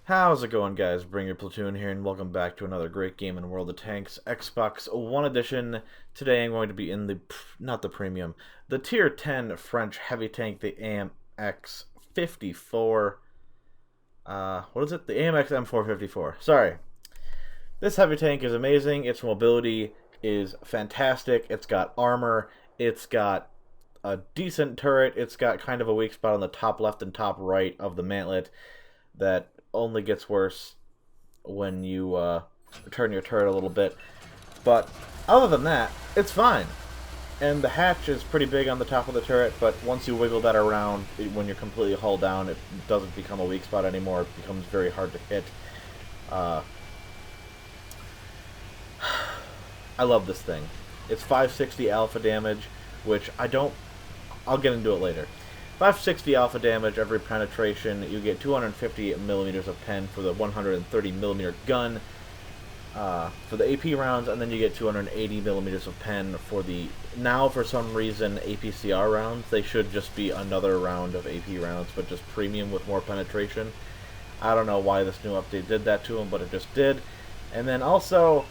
How's it going, guys? Bring your platoon here, and welcome back to another great game in World of Tanks, Xbox One Edition. Today I'm going to be in not the premium, the Tier 10 French heavy tank, the AMX 54. What is it? The AMX M454. Sorry. This heavy tank is amazing. Its mobility is fantastic. It's got armor. It's got a decent turret. It's got kind of a weak spot on the top left and top right of the mantlet that only gets worse when you turn your turret a little bit. But other than that, it's fine. And the hatch is pretty big on the top of the turret, but once you wiggle that around, when you're completely hull down, it doesn't become a weak spot anymore. It becomes very hard to hit. I love this thing. It's 560 alpha damage, which I'll get into it later. 560 alpha damage every penetration. You get 250 millimeters of pen for the 130 millimeter gun for the AP rounds, and then you get 280 millimeters of pen for the, now for some reason, APCR rounds. They should just be another round of AP rounds, but just premium with more penetration. I don't know why this new update did that to them, but it just did. And then also,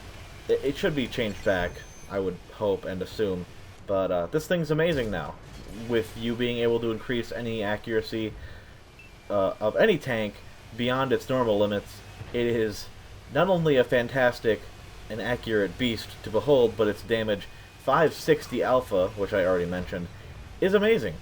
it should be changed back, I would hope and assume. But this thing's amazing now, with you being able to increase any accuracy of any tank beyond its normal limits. It is not only a fantastic and accurate beast to behold, but its damage, 560 alpha, which I already mentioned, is amazing.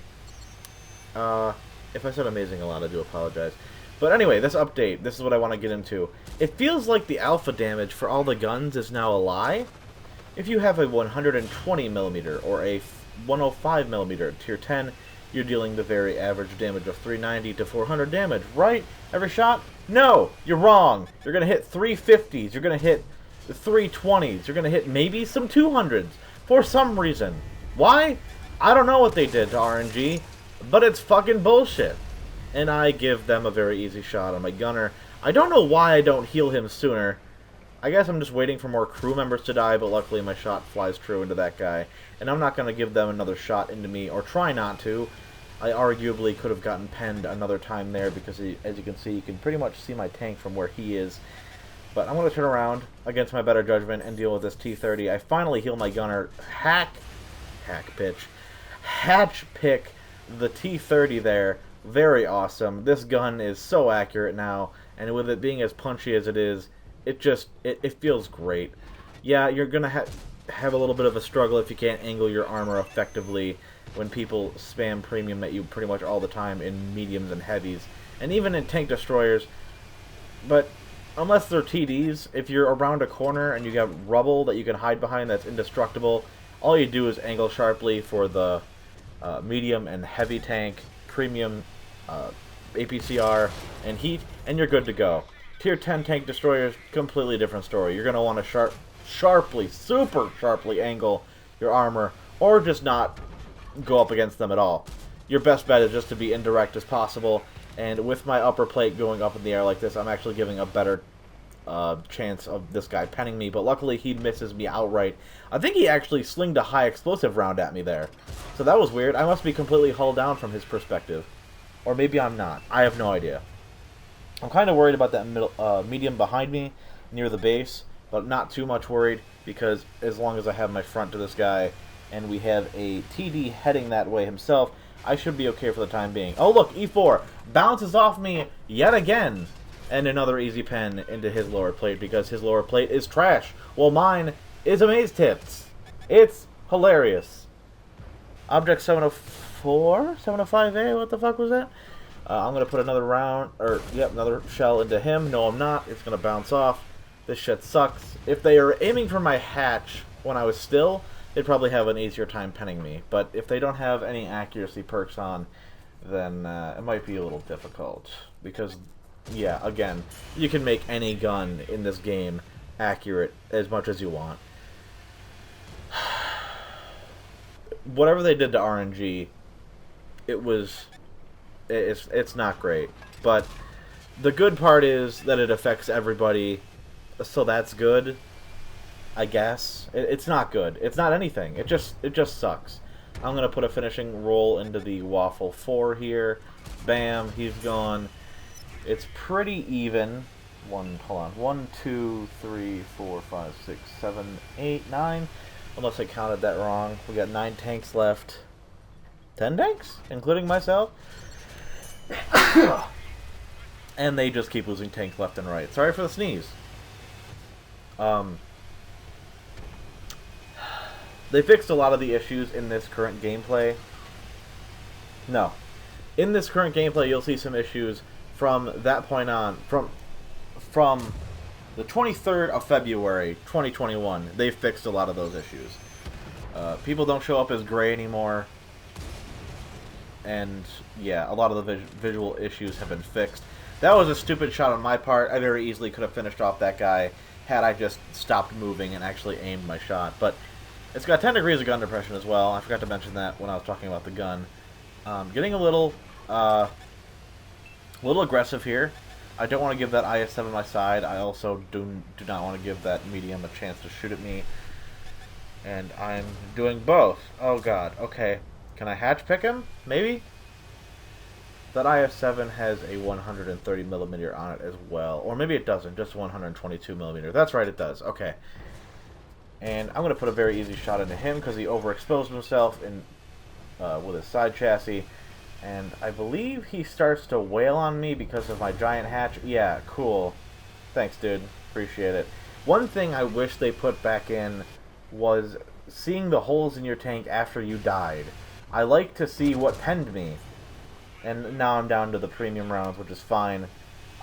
If I said amazing a lot, I do apologize. But anyway, this update, this is what I want to get into. It feels like the alpha damage for all the guns is now a lie. If you have a 120 millimeter or a 105 millimeter tier 10, you're dealing the very average damage of 390 to 400 damage, right? Every shot? No, you're wrong. You're going to hit 350s, you're going to hit 320s, you're going to hit maybe some 200s for some reason. Why? I don't know what they did to RNG, but it's fucking bullshit. And I give them a very easy shot on my gunner. I don't know why I don't heal him sooner. I guess I'm just waiting for more crew members to die, but luckily my shot flies true into that guy. And I'm not going to give them another shot into me, or try not to. I arguably could have gotten penned another time there, because as you can see, you can pretty much see my tank from where he is. But I'm going to turn around against my better judgment and deal with this T-30. I finally heal my gunner. Hatch pick the T-30 there. Very awesome. This gun is so accurate now, and with it being as punchy as it is, it feels great. Yeah, you're gonna have a little bit of a struggle if you can't angle your armor effectively when people spam premium at you pretty much all the time in mediums and heavies, and even in tank destroyers. But unless they're TDs, if you're around a corner and you got rubble that you can hide behind that's indestructible, all you do is angle sharply for the medium and heavy tank, premium, APCR, and heat, and you're good to go. Tier 10 tank destroyers, completely different story. You're going to want to super sharply angle your armor, or just not go up against them at all. Your best bet is just to be indirect as possible, and with my upper plate going up in the air like this, I'm actually giving a better chance of this guy penning me, but luckily he misses me outright. I think he actually slinged a high explosive round at me there. So that was weird. I must be completely hull down from his perspective. Or maybe I'm not. I have no idea. I'm kind of worried about that medium behind me near the base, but not too much worried, because as long as I have my front to this guy and we have a TD heading that way himself, I should be okay for the time being. Oh look, E4 bounces off me yet again, and another easy pen into his lower plate, because his lower plate is trash, while mine is amaze tips. It's hilarious. Object 704? 705A? What the fuck was that? I'm going to put another round, or, yep, another shell into him. No, I'm not. It's going to bounce off. This shit sucks. If they are aiming for my hatch when I was still, they'd probably have an easier time penning me. But if they don't have any accuracy perks on, then it might be a little difficult. Because, yeah, again, you can make any gun in this game accurate as much as you want. Whatever they did to RNG, it's not great. But the good part is that it affects everybody, so that's good, I guess. It's not good. It's not anything. It just sucks. I'm gonna put a finishing roll into the Waffle 4 here. Bam, he's gone. It's pretty even. Hold on. 1, 2, 3, 4, 5, 6, 7, 8, 9. Unless I counted that wrong. We got 9 tanks left. 10 tanks? Including myself? And they just keep losing tanks left and right. Sorry for the sneeze. They fixed a lot of the issues in this current gameplay. No. In this current gameplay, you'll see some issues from that point on. From the 23rd of February, 2021, they fixed a lot of those issues. People don't show up as gray anymore. And, yeah, a lot of the visual issues have been fixed. That was a stupid shot on my part. I very easily could have finished off that guy had I just stopped moving and actually aimed my shot. But it's got 10 degrees of gun depression as well. I forgot to mention that when I was talking about the gun. Getting a little aggressive here. I don't want to give that IS-7 my side. I also do not want to give that medium a chance to shoot at me. And I'm doing both. Oh god, okay. Can I hatch pick him? Maybe? That IS-7 has a 130mm on it as well. Or maybe it doesn't, just 122mm. That's right, it does. Okay. And I'm going to put a very easy shot into him because he overexposed himself with his side chassis. And I believe he starts to wail on me because of my giant hatch. Yeah, cool. Thanks, dude. Appreciate it. One thing I wish they put back in was seeing the holes in your tank after you died. I like to see what penned me. And now I'm down to the premium rounds, which is fine.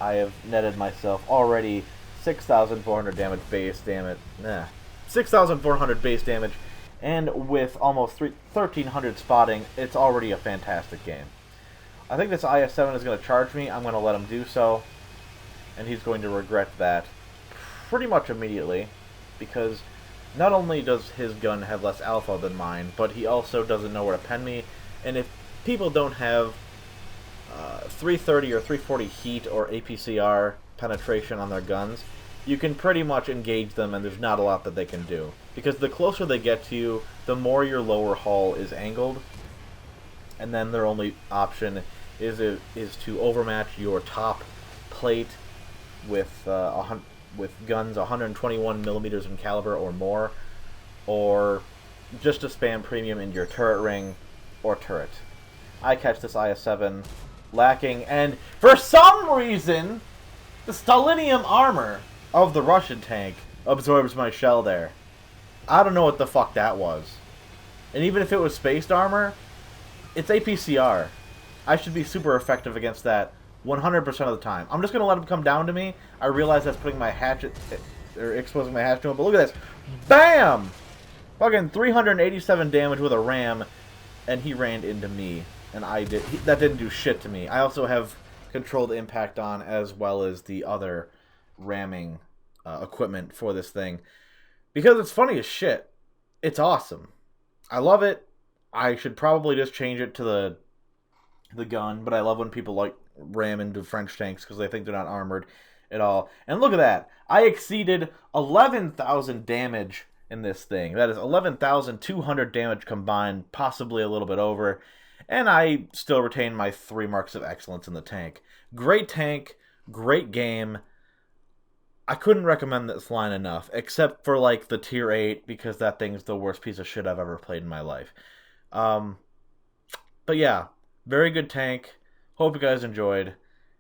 I have netted myself already 6,400 damage base, damn it. 6,400 base damage. And with almost 1,300 spotting, it's already a fantastic game. I think this IS-7 is going to charge me. I'm going to let him do so. And he's going to regret that pretty much immediately. Because not only does his gun have less alpha than mine, but he also doesn't know where to pen me. And if people don't have 330 or 340 heat or APCR penetration on their guns, you can pretty much engage them and there's not a lot that they can do. Because the closer they get to you, the more your lower hull is angled, and then their only option is to overmatch your top plate with guns 121mm in caliber or more, or just to spam premium into your turret ring or turret. I catch this IS-7 lacking, and for some reason, the Stalinium armor of the Russian tank absorbs my shell there. I don't know what the fuck that was. And even if it was spaced armor, it's APCR. I should be super effective against that 100% of the time. I'm just going to let him come down to me. I realize that's putting my hatchet, or exposing my hatchet to him, but look at this. BAM! Fucking 387 damage with a ram, and he ran into me. And that didn't do shit to me. I also have controlled impact on, as well as the other ramming equipment for this thing. Because it's funny as shit. It's awesome. I love it. I should probably just change it to the gun, but I love when people like ram into French tanks because they think they're not armored at all. And look at that. I exceeded 11,000 damage in this thing. That is 11,200 damage combined, possibly a little bit over. And I still retain my 3 marks of excellence in the tank. Great tank, great game. I couldn't recommend this line enough, except for, like, the tier 8, because that thing's the worst piece of shit I've ever played in my life. But yeah, very good tank. Hope you guys enjoyed.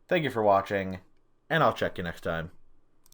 Thank you for watching, and I'll check you next time.